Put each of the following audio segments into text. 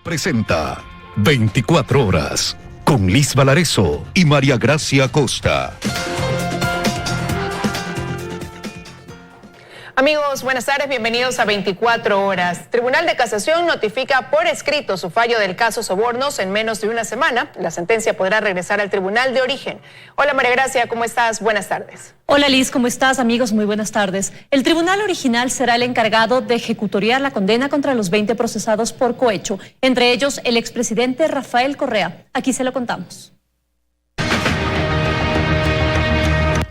Presenta 24 horas con Liz Valareso y María Gracia Costa. Amigos, buenas tardes, bienvenidos a 24 horas. Tribunal de Casación notifica por escrito su fallo del caso Sobornos en menos de una semana. La sentencia podrá regresar al tribunal de origen. Hola María Gracia, ¿cómo estás? Buenas tardes. Hola Liz, ¿cómo estás? Amigos, muy buenas tardes. El tribunal original será el encargado de ejecutoriar la condena contra los 20 procesados por cohecho, entre ellos el expresidente Rafael Correa. Aquí se lo contamos.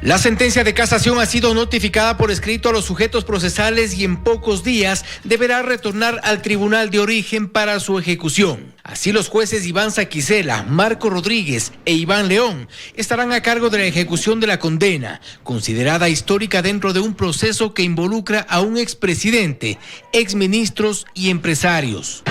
La sentencia de casación ha sido notificada por escrito a los sujetos procesales y en pocos días deberá retornar al tribunal de origen para su ejecución. Así los jueces Iván Saquicela, Marco Rodríguez e Iván León estarán a cargo de la ejecución de la condena, considerada histórica dentro de un proceso que involucra a un expresidente, exministros y empresarios.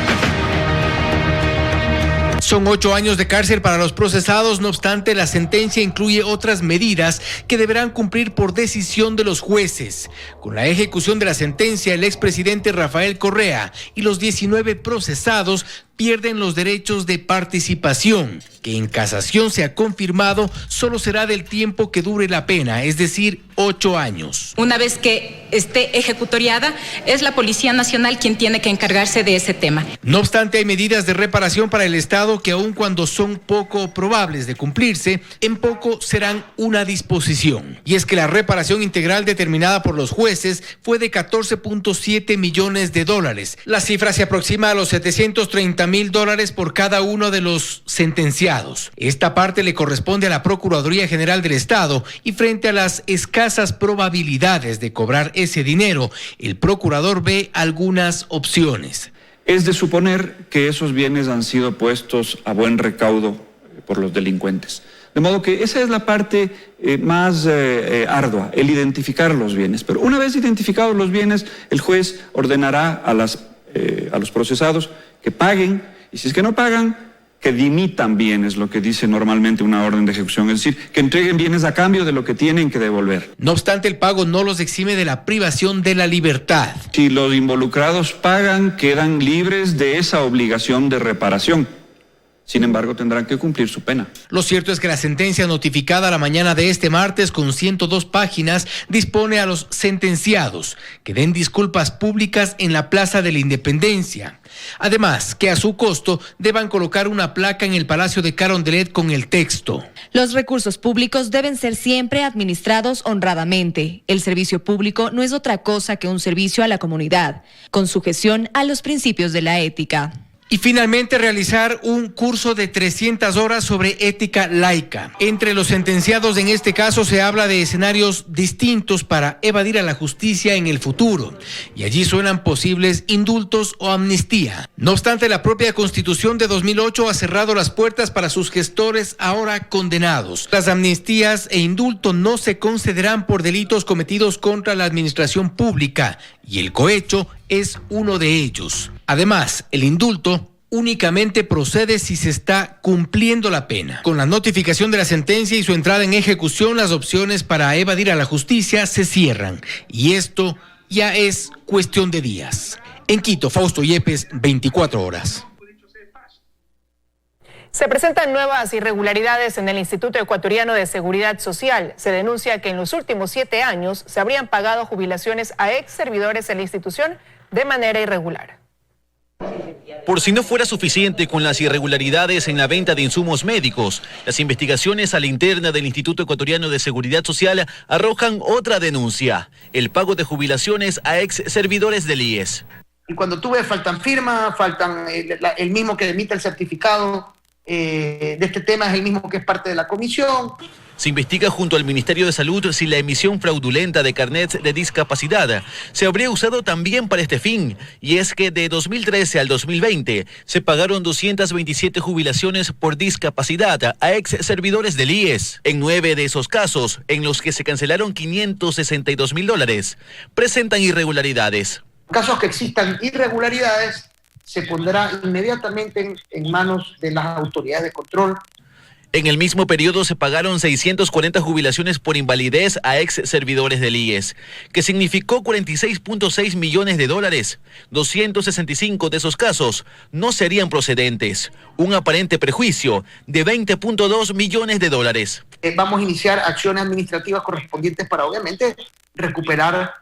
Son 8 años de cárcel para los procesados, no obstante, la sentencia incluye otras medidas que deberán cumplir por decisión de los jueces. Con la ejecución de la sentencia, el expresidente Rafael Correa y los 19 procesados pierden los derechos de participación, que en casación se ha confirmado solo será del tiempo que dure la pena, es decir, 8 años. Una vez que esté ejecutoriada, es la Policía Nacional quien tiene que encargarse de ese tema. No obstante, hay medidas de reparación para el Estado que aun cuando son poco probables de cumplirse, en poco serán una disposición. Y es que la reparación integral determinada por los jueces fue de $14.7 millones. La cifra se aproxima a los $730,000 por cada uno de los sentenciados. Esta parte le corresponde a la Procuraduría General del Estado y frente a las escasas probabilidades de cobrar ese dinero, el procurador ve algunas opciones. Es de suponer que esos bienes han sido puestos a buen recaudo por los delincuentes. De modo que esa es la parte más ardua, el identificar los bienes. Pero una vez identificados los bienes, el juez ordenará a los procesados que paguen, y si es que no pagan, que dimitan bienes, lo que dice normalmente una orden de ejecución, es decir, que entreguen bienes a cambio de lo que tienen que devolver. No obstante, el pago no los exime de la privación de la libertad. Si los involucrados pagan, quedan libres de esa obligación de reparación. Sin embargo, tendrán que cumplir su pena. Lo cierto es que la sentencia notificada la mañana de este martes con 102 páginas dispone a los sentenciados que den disculpas públicas en la Plaza de la Independencia. Además, que a su costo deban colocar una placa en el Palacio de Carondelet con el texto: los recursos públicos deben ser siempre administrados honradamente. El servicio público no es otra cosa que un servicio a la comunidad, con sujeción a los principios de la ética. Y finalmente realizar un curso de 300 horas sobre ética laica. Entre los sentenciados en este caso se habla de escenarios distintos para evadir a la justicia en el futuro. Y allí suenan posibles indultos o amnistía. No obstante, la propia Constitución de 2008 ha cerrado las puertas para sus gestores ahora condenados. Las amnistías e indultos no se concederán por delitos cometidos contra la administración pública. Y el cohecho es uno de ellos. Además, el indulto únicamente procede si se está cumpliendo la pena. Con la notificación de la sentencia y su entrada en ejecución, las opciones para evadir a la justicia se cierran. Y esto ya es cuestión de días. En Quito, Fausto Yepes, 24 horas. Se presentan nuevas irregularidades en el Instituto Ecuatoriano de Seguridad Social. Se denuncia que en los últimos 7 años se habrían pagado jubilaciones a ex servidores en la institución de manera irregular. Por si no fuera suficiente con las irregularidades en la venta de insumos médicos, las investigaciones a la interna del Instituto Ecuatoriano de Seguridad Social arrojan otra denuncia: el pago de jubilaciones a ex servidores del IES. Y cuando tú ves, faltan firmas, faltan el mismo que emite el certificado de este tema es el mismo que es parte de la comisión. Se investiga junto al Ministerio de Salud si la emisión fraudulenta de carnets de discapacidad se habría usado también para este fin, y es que de 2013 al 2020 se pagaron 227 jubilaciones por discapacidad a ex servidores del IES. En 9 de esos casos, en los que se cancelaron $562,000, presentan irregularidades. En casos que existan irregularidades, se pondrá inmediatamente en manos de las autoridades de control. En el mismo periodo se pagaron 640 jubilaciones por invalidez a ex servidores del IES, que significó $46.6 millones. 265 de esos casos no serían procedentes, un aparente prejuicio de $20.2 millones. Vamos a iniciar acciones administrativas correspondientes para obviamente recuperar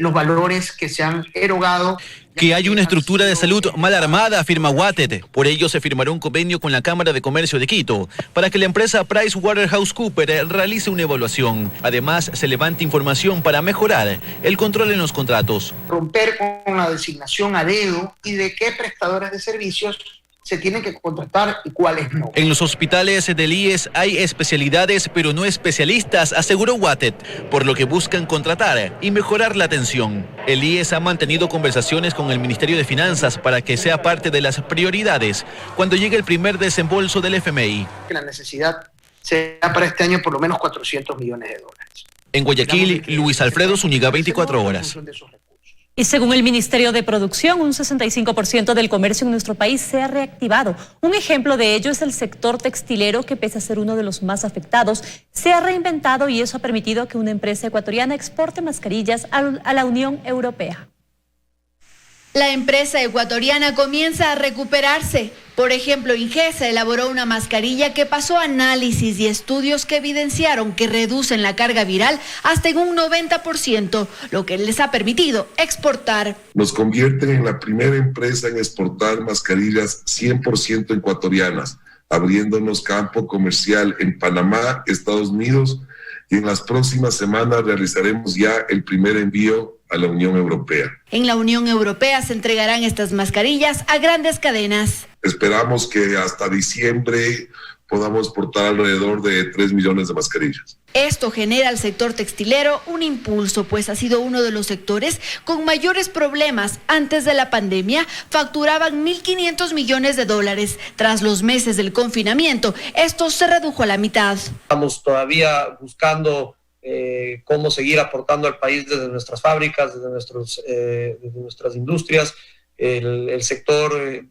los valores que se han erogado. Que hay una estructura de salud mal armada, afirma Watted. Por ello se firmará un convenio con la Cámara de Comercio de Quito para que la empresa PricewaterhouseCoopers realice una evaluación. Además, se levanta información para mejorar el control en los contratos. Romper con la designación a dedo y de qué prestadores de servicios se tienen que contratar y cuáles no. En los hospitales del IES hay especialidades, pero no especialistas, aseguró Watted, por lo que buscan contratar y mejorar la atención. El IES ha mantenido conversaciones con el Ministerio de Finanzas para que sea parte de las prioridades cuando llegue el primer desembolso del FMI. La necesidad será para este año por lo menos $400 millones. En Guayaquil, Luis Alfredo Zúñiga, 24 horas. Y según el Ministerio de Producción, un 65% del comercio en nuestro país se ha reactivado. Un ejemplo de ello es el sector textilero, que pese a ser uno de los más afectados, se ha reinventado y eso ha permitido que una empresa ecuatoriana exporte mascarillas a la Unión Europea. La empresa ecuatoriana comienza a recuperarse. Por ejemplo, Ingesa elaboró una mascarilla que pasó análisis y estudios que evidenciaron que reducen la carga viral hasta en un 90%, lo que les ha permitido exportar. Nos convierten en la primera empresa en exportar mascarillas 100% ecuatorianas, abriéndonos campo comercial en Panamá, Estados Unidos, y en las próximas semanas realizaremos ya el primer envío a la Unión Europea. En la Unión Europea se entregarán estas mascarillas a grandes cadenas. Esperamos que hasta diciembre podamos exportar alrededor de 3 millones de mascarillas. Esto genera al sector textilero un impulso, pues ha sido uno de los sectores con mayores problemas. Antes de la pandemia facturaban $1.500 millones. Tras los meses del confinamiento, esto se redujo a la mitad. Estamos todavía buscando cómo seguir aportando al país desde nuestras fábricas, desde nuestras industrias. El sector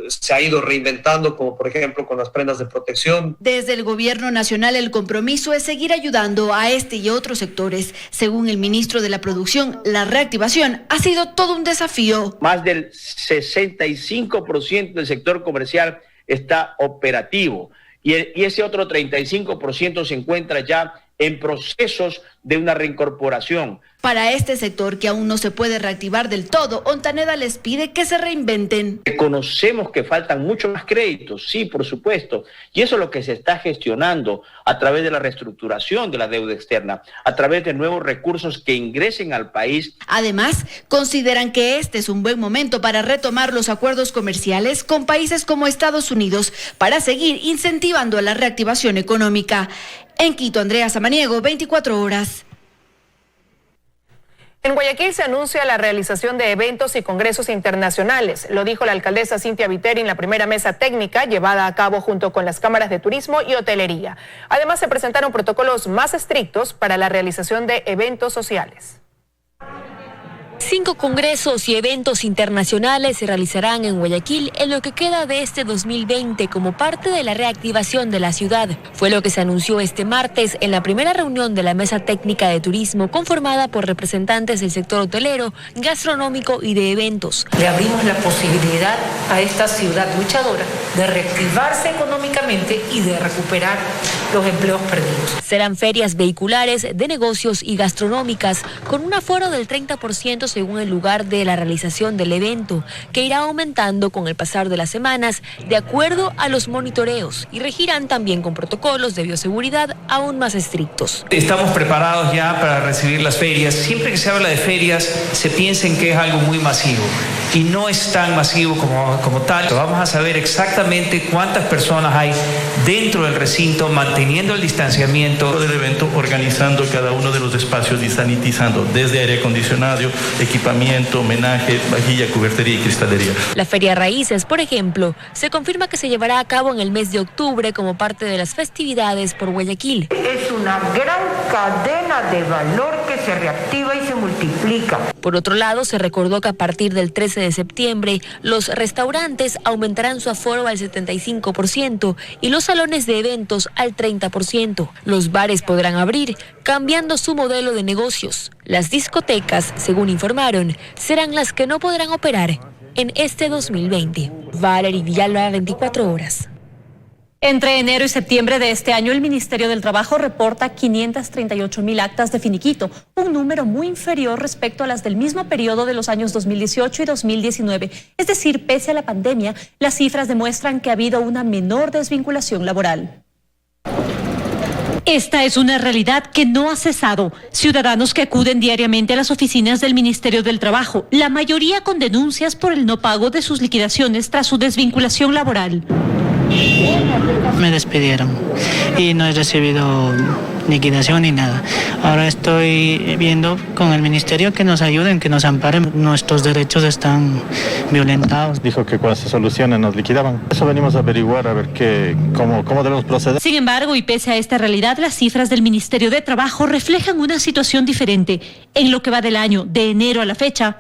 se ha ido reinventando, como por ejemplo con las prendas de protección. Desde el gobierno nacional el compromiso es seguir ayudando a este y otros sectores. Según el ministro de la Producción, la reactivación ha sido todo un desafío. Más del 65% del sector comercial está operativo y ese otro 35% se encuentra ya en procesos de una reincorporación. Para este sector, que aún no se puede reactivar del todo, Ontaneda les pide que se reinventen. Conocemos que faltan muchos más créditos, sí, por supuesto, y eso es lo que se está gestionando a través de la reestructuración de la deuda externa, a través de nuevos recursos que ingresen al país. Además, consideran que este es un buen momento para retomar los acuerdos comerciales con países como Estados Unidos para seguir incentivando la reactivación económica. En Quito, Andrea Samaniego, 24 horas. En Guayaquil se anuncia la realización de eventos y congresos internacionales. Lo dijo la alcaldesa Cintia Viteri en la primera mesa técnica llevada a cabo junto con las cámaras de turismo y hotelería. Además, se presentaron protocolos más estrictos para la realización de eventos sociales. 5 congresos y eventos internacionales se realizarán en Guayaquil en lo que queda de este 2020 como parte de la reactivación de la ciudad. Fue lo que se anunció este martes en la primera reunión de la Mesa Técnica de Turismo conformada por representantes del sector hotelero, gastronómico y de eventos. Le abrimos la posibilidad a esta ciudad luchadora de reactivarse económicamente y de recuperar los empleos perdidos. Serán ferias vehiculares, de negocios y gastronómicas con un aforo del 30% según el lugar de la realización del evento, que irá aumentando con el pasar de las semanas de acuerdo a los monitoreos y regirán también con protocolos de bioseguridad aún más estrictos. Estamos preparados ya para recibir las ferias. Siempre que se habla de ferias se piensa en que es algo muy masivo y no es tan masivo como tal. Vamos a saber exactamente cuántas personas hay dentro del recinto manteniendo el distanciamiento del evento, organizando cada uno de los espacios y sanitizando desde aire acondicionado, equipamiento, homenaje, vajilla, cubertería y cristalería. La Feria Raíces, por ejemplo, se confirma que se llevará a cabo en el mes de octubre como parte de las festividades por Guayaquil. Es una gran cadena de valor que se reactiva y se multiplica. Por otro lado, se recordó que a partir del 13 de septiembre, los restaurantes aumentarán su aforo al 75% y los salones de eventos al 30%. Los bares podrán abrir, cambiando su modelo de negocios. Las discotecas, según informaron, serán las que no podrán operar en este 2020. Valerie Villalba, 24 horas. Entre enero y septiembre de este año, el Ministerio del Trabajo reporta 538.000 actas de finiquito, un número muy inferior respecto a las del mismo periodo de los años 2018 y 2019. Es decir, pese a la pandemia, las cifras demuestran que ha habido una menor desvinculación laboral. Esta es una realidad que no ha cesado. Ciudadanos que acuden diariamente a las oficinas del Ministerio del Trabajo, la mayoría con denuncias por el no pago de sus liquidaciones tras su desvinculación laboral. Me despidieron y no he recibido liquidación ni nada. Ahora estoy viendo con el ministerio que nos ayuden, que nos amparen. Nuestros derechos están violentados. Dijo que cuando se solucione nos liquidaban. Eso venimos a averiguar, a ver cómo debemos proceder. Sin embargo, y pese a esta realidad, las cifras del Ministerio de Trabajo reflejan una situación diferente. En lo que va del año, de enero a la fecha,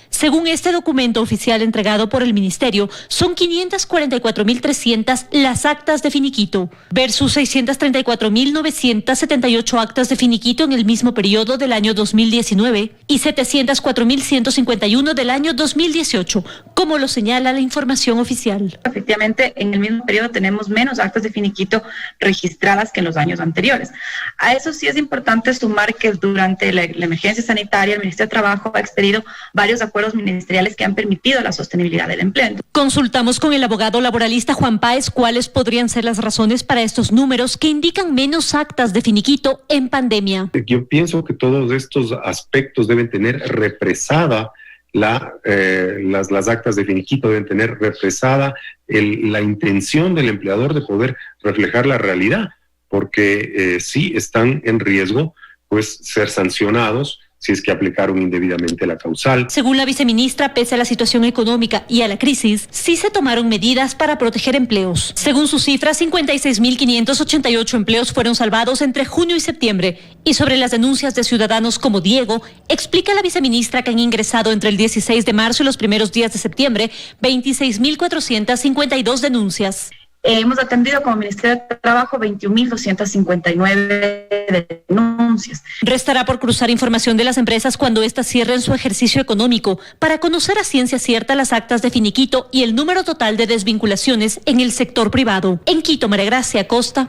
según este documento oficial entregado por el Ministerio, son 544.300 las actas de finiquito, versus 634.978 actas de finiquito en el mismo periodo del año 2019 y 704.151 del año 2018, como lo señala la información oficial. Efectivamente, en el mismo periodo tenemos menos actas de finiquito registradas que en los años anteriores. A eso sí es importante sumar que durante la emergencia sanitaria, el Ministerio de Trabajo ha expedido varios acuerdos ministeriales que han permitido la sostenibilidad del empleo. Consultamos con el abogado laboralista Juan Páez cuáles podrían ser las razones para estos números que indican menos actas de finiquito en pandemia. Yo pienso que todos estos aspectos deben tener represada las actas de finiquito, deben tener represada la intención del empleador de poder reflejar la realidad, porque sí están en riesgo pues ser sancionados si es que aplicaron indebidamente la causal. Según la viceministra, pese a la situación económica y a la crisis, sí se tomaron medidas para proteger empleos. Según sus cifras, 56.588 empleos fueron salvados entre junio y septiembre. Y sobre las denuncias de ciudadanos como Diego, explica la viceministra que han ingresado entre el 16 de marzo y los primeros días de septiembre 26.452 denuncias. Hemos atendido como Ministerio de Trabajo 21.259 denuncias. Restará por cruzar información de las empresas cuando éstas cierren su ejercicio económico para conocer a ciencia cierta las actas de finiquito y el número total de desvinculaciones en el sector privado. En Quito, María Gracia Acosta,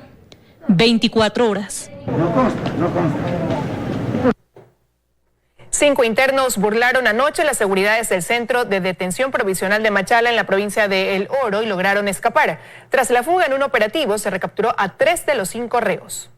24 horas. No consta. 5 internos burlaron anoche las seguridades del Centro de Detención Provisional de Machala en la provincia de El Oro y lograron escapar. Tras la fuga en un operativo, se recapturó a 3 de los 5 reos.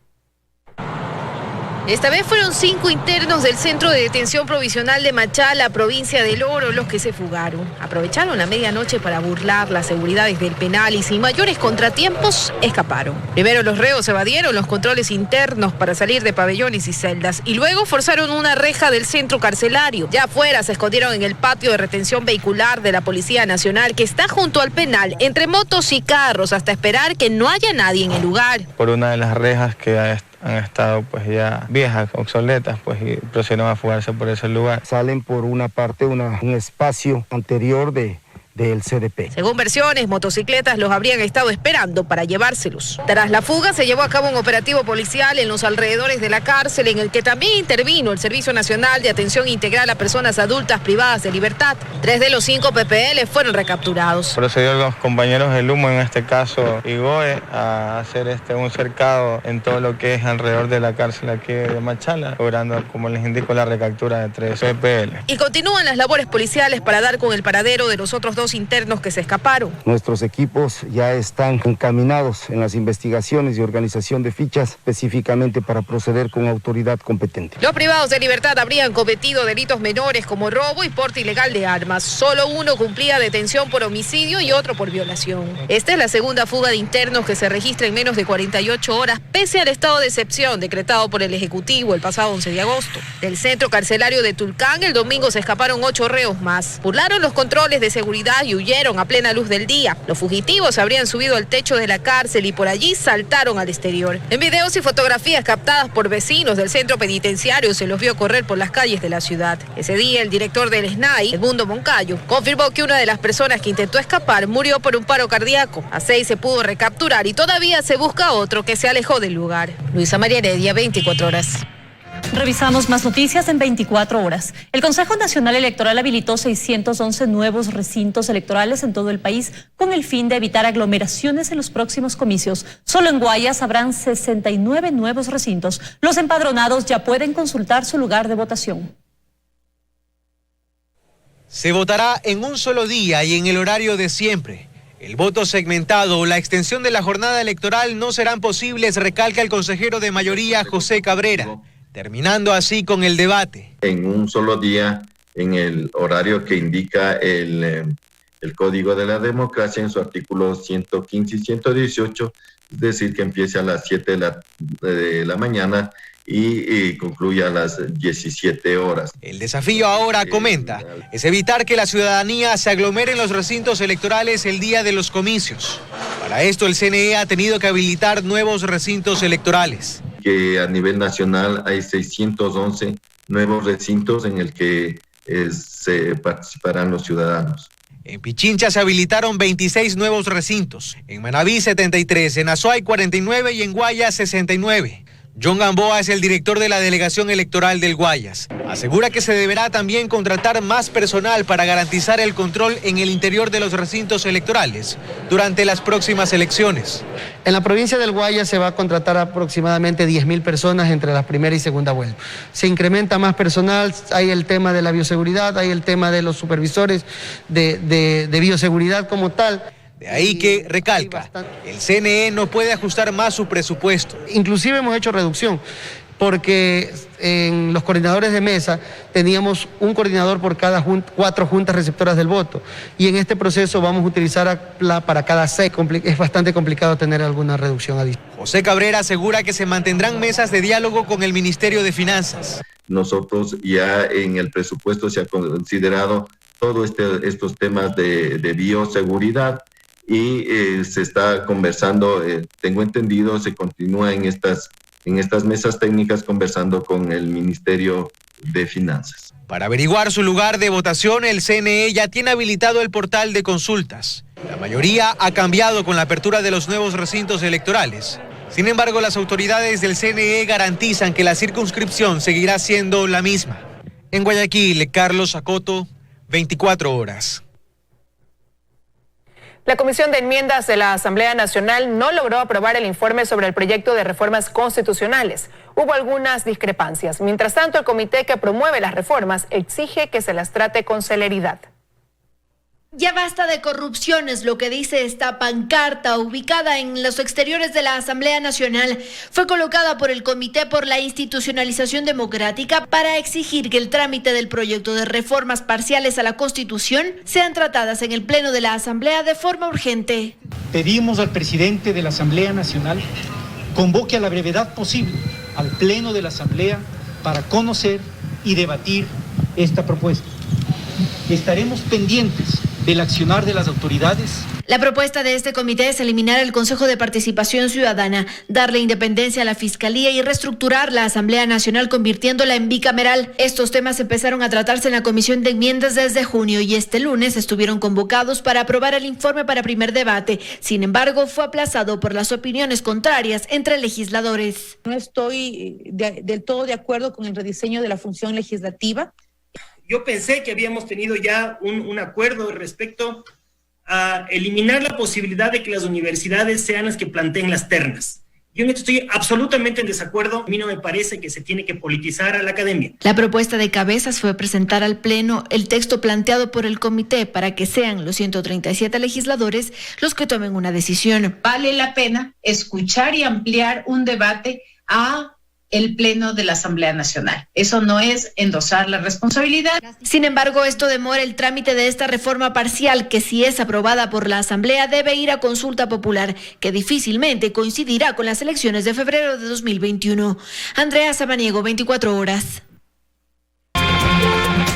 Esta vez fueron 5 internos del Centro de Detención Provisional de Machala, provincia del Oro, los que se fugaron. Aprovecharon la medianoche para burlar las seguridades del penal y sin mayores contratiempos escaparon. Primero los reos evadieron los controles internos para salir de pabellones y celdas y luego forzaron una reja del centro carcelario. Ya afuera se escondieron en el patio de retención vehicular de la Policía Nacional que está junto al penal, entre motos y carros, hasta esperar que no haya nadie en el lugar. Por una de las rejas que han estado pues ya viejas, obsoletas, pues y procedieron a fugarse por ese lugar. Salen por una parte, un espacio anterior del CDP. Según versiones, motocicletas los habrían estado esperando para llevárselos. Tras la fuga se llevó a cabo un operativo policial en los alrededores de la cárcel en el que también intervino el Servicio Nacional de Atención Integral a Personas Adultas Privadas de Libertad. 3 de los 5 PPL fueron recapturados. Procedió los compañeros del Humo, en este caso IGOE, a hacer un cercado en todo lo que es alrededor de la cárcel aquí de Machala, logrando, como les indico, la recaptura de 3 PPL. Y continúan las labores policiales para dar con el paradero de los otros 2 internos que se escaparon. Nuestros equipos ya están encaminados en las investigaciones y organización de fichas específicamente para proceder con autoridad competente. Los privados de libertad habrían cometido delitos menores como robo y porte ilegal de armas. Solo uno cumplía detención por homicidio y otro por violación. Esta es la segunda fuga de internos que se registra en menos de 48 horas, pese al estado de excepción decretado por el Ejecutivo el pasado 11 de agosto. Del centro carcelario de Tulcán, el domingo se escaparon 8 reos más. Burlaron los controles de seguridad seguridad y huyeron a plena luz del día. Los fugitivos habrían subido al techo de la cárcel y por allí saltaron al exterior. En videos y fotografías captadas por vecinos del centro penitenciario se los vio correr por las calles de la ciudad. Ese día el director del SNAI, Edmundo Moncayo, confirmó que una de las personas que intentó escapar murió por un paro cardíaco. A 6 se pudo recapturar y todavía se busca otro que se alejó del lugar. Luisa María Heredia, 24 horas. Revisamos más noticias en 24 horas. El Consejo Nacional Electoral habilitó 611 nuevos recintos electorales en todo el país con el fin de evitar aglomeraciones en los próximos comicios. Solo en Guayas habrán 69 nuevos recintos. Los empadronados ya pueden consultar su lugar de votación. Se votará en un solo día y en el horario de siempre. El voto segmentado o la extensión de la jornada electoral no serán posibles, recalca el consejero de mayoría José Cabrera, terminando así con el debate. En un solo día, en el horario que indica el Código de la Democracia en su artículo 115 y 118, es decir, que empiece a las 7 de la mañana y concluya a las 17 horas. El desafío ahora, comenta, es evitar que la ciudadanía se aglomere en los recintos electorales el día de los comicios. Para esto el CNE ha tenido que habilitar nuevos recintos electorales. Que a nivel nacional hay 611 nuevos recintos en el que se participarán los ciudadanos. En Pichincha se habilitaron 26 nuevos recintos, en Manabí 73, en Azuay 49 y en Guayas 69. John Gamboa es el director de la delegación electoral del Guayas. Asegura que se deberá también contratar más personal para garantizar el control en el interior de los recintos electorales durante las próximas elecciones. En la provincia del Guayas se va a contratar aproximadamente 10.000 personas entre la primera y segunda vuelta. Se incrementa más personal, hay el tema de la bioseguridad, hay el tema de los supervisores de bioseguridad como tal. De ahí que, recalca, el CNE no puede ajustar más su presupuesto. Inclusive hemos hecho reducción, porque en los coordinadores de mesa teníamos un coordinador por cada 4 juntas receptoras del voto. Y en este proceso vamos a utilizar para cada 6. Es bastante complicado tener alguna reducción adicional. José Cabrera asegura que se mantendrán mesas de diálogo con el Ministerio de Finanzas. Nosotros ya en el presupuesto se ha considerado todos estos temas de bioseguridad. Y se está conversando, tengo entendido, se continúa en estas mesas técnicas conversando con el Ministerio de Finanzas. Para averiguar su lugar de votación, el CNE ya tiene habilitado el portal de consultas. La mayoría ha cambiado con la apertura de los nuevos recintos electorales. Sin embargo, las autoridades del CNE garantizan que la circunscripción seguirá siendo la misma. En Guayaquil, Carlos Acoto, 24 horas. La Comisión de Enmiendas de la Asamblea Nacional no logró aprobar el informe sobre el proyecto de reformas constitucionales. Hubo algunas discrepancias. Mientras tanto, el comité que promueve las reformas exige que se las trate con celeridad. Ya basta de corrupción, es lo que dice esta pancarta ubicada en los exteriores de la Asamblea Nacional. Fue colocada por el Comité por la Institucionalización Democrática para exigir que el trámite del proyecto de reformas parciales a la Constitución sean tratadas en el Pleno de la Asamblea de forma urgente. Pedimos al presidente de la Asamblea Nacional convoque a la brevedad posible al Pleno de la Asamblea para conocer y debatir esta propuesta. Estaremos pendientes del accionar de las autoridades. La propuesta de este comité es eliminar el Consejo de Participación Ciudadana, darle independencia a la Fiscalía y reestructurar la Asamblea Nacional convirtiéndola en bicameral. Estos temas empezaron a tratarse en la Comisión de Enmiendas desde junio y este lunes estuvieron convocados para aprobar el informe para primer debate. Sin embargo, fue aplazado por las opiniones contrarias entre legisladores. No estoy del todo de acuerdo con el rediseño de la función legislativa. Yo pensé que habíamos tenido ya un acuerdo respecto a eliminar la posibilidad de que las universidades sean las que planteen las ternas. Yo en esto estoy absolutamente en desacuerdo. A mí no me parece que se tiene que politizar a la academia. La propuesta de Cabezas fue presentar al Pleno el texto planteado por el comité para que sean los 137 legisladores los que tomen una decisión. Vale la pena escuchar y ampliar un debate a el Pleno de la Asamblea Nacional. Eso no es endosar la responsabilidad. Sin embargo, esto demora el trámite de esta reforma parcial que, si es aprobada por la Asamblea, debe ir a consulta popular, que difícilmente coincidirá con las elecciones de febrero de 2021. Andrea Samaniego, 24 horas.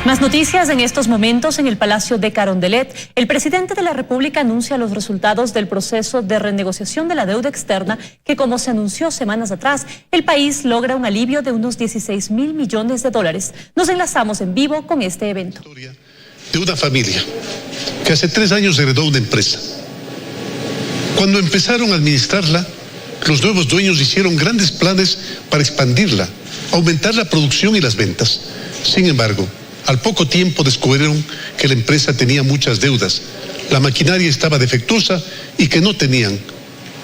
Más noticias en estos momentos en el Palacio de Carondelet. El presidente de la República anuncia los resultados del proceso de renegociación de la deuda externa que, como se anunció semanas atrás, el país logra un alivio de unos 16.000 millones de dólares. Nos enlazamos en vivo con este evento. De una familia que hace 3 años heredó una empresa. Cuando empezaron a administrarla, los nuevos dueños hicieron grandes planes para expandirla, aumentar la producción y las ventas. Sin embargo, al poco tiempo descubrieron que la empresa tenía muchas deudas, la maquinaria estaba defectuosa y que no tenían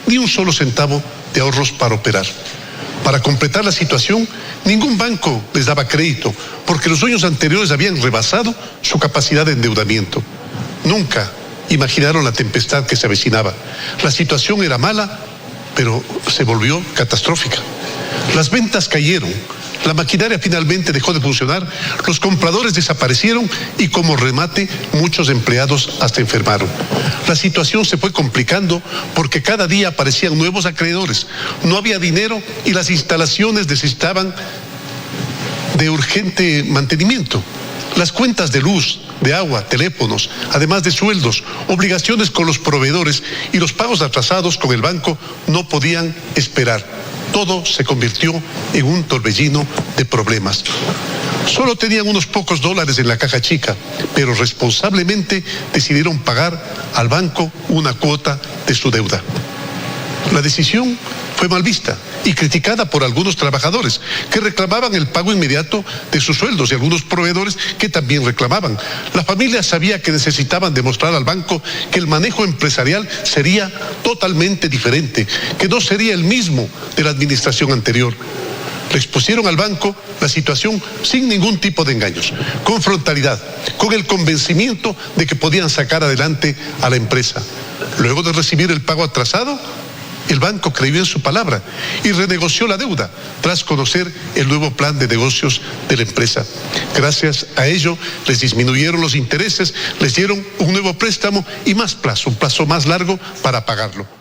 ni un solo centavo de ahorros para operar. Para completar la situación, ningún banco les daba crédito, porque los dueños anteriores habían rebasado su capacidad de endeudamiento. Nunca imaginaron la tempestad que se avecinaba. La situación era mala, pero se volvió catastrófica. Las ventas cayeron, la maquinaria finalmente dejó de funcionar, los compradores desaparecieron y como remate muchos empleados hasta enfermaron. La situación se fue complicando porque cada día aparecían nuevos acreedores, no había dinero y las instalaciones necesitaban de urgente mantenimiento. Las cuentas de luz, de agua, teléfonos, además de sueldos, obligaciones con los proveedores y los pagos atrasados con el banco no podían esperar. Todo se convirtió en un torbellino de problemas. Solo tenían unos pocos dólares en la caja chica, pero responsablemente decidieron pagar al banco una cuota de su deuda. La decisión fue mal vista y criticada por algunos trabajadores que reclamaban el pago inmediato de sus sueldos y algunos proveedores que también reclamaban. La familia sabía que necesitaban demostrar al banco que el manejo empresarial sería totalmente diferente, que no sería el mismo de la administración anterior. Le expusieron al banco la situación sin ningún tipo de engaños, con frontalidad, con el convencimiento de que podían sacar adelante a la empresa. Luego de recibir el pago atrasado, el banco creyó en su palabra y renegoció la deuda tras conocer el nuevo plan de negocios de la empresa. Gracias a ello, les disminuyeron los intereses, les dieron un nuevo préstamo y más plazo, un plazo más largo para pagarlo.